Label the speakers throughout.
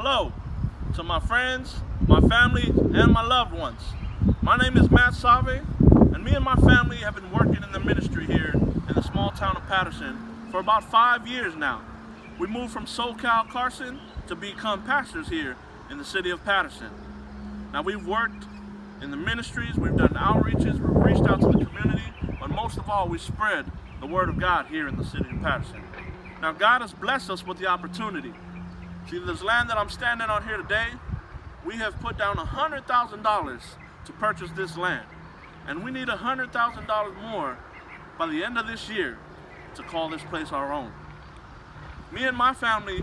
Speaker 1: Hello to my friends, my family, and my loved ones. My name is Matt Save, and me and my family have been working in the ministry here in the small town of Patterson for about 5 years now. We moved from SoCal Carson to become pastors here in the city of Patterson. Now we've worked in the ministries, we've done outreaches, we've reached out to the community, but most of all we spread the word of God here in the city of Patterson. Now God has blessed us with the opportunity. See, this land that I'm standing on here today, we have put down $100,000 to purchase this land. And we need $100,000 more by the end of this year to call this place our own. Me and my family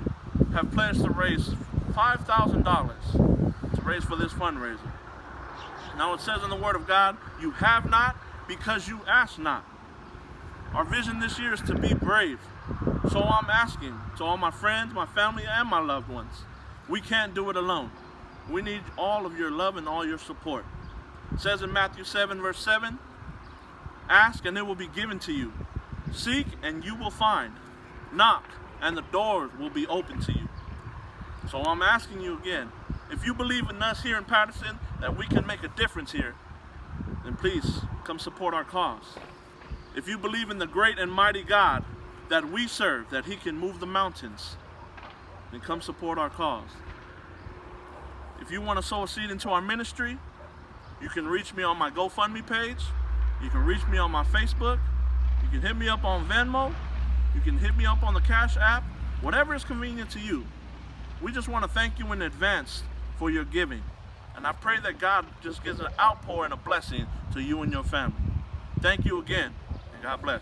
Speaker 1: have pledged to raise $5,000 to raise for this fundraiser. Now it says in the Word of God, you have not because you ask not. Our vision this year is to be brave. So I'm asking to all my friends, my family, and my loved ones, we can't do it alone. We need all of your love and all your support. It says in Matthew 7, verse 7, ask and it will be given to you. Seek and you will find. Knock and the doors will be open to you. So I'm asking you again, if you believe in us here in Patterson that we can make a difference here, then please come support our cause. If you believe in the great and mighty God that we serve, that He can move the mountains, then come support our cause. If you want to sow a seed into our ministry, you can reach me on my GoFundMe page. You can reach me on my Facebook. You can hit me up on Venmo. You can hit me up on the Cash App. Whatever is convenient to you. We just want to thank you in advance for your giving. And I pray that God just gives an outpour and a blessing to you and your family. Thank you again, and God bless.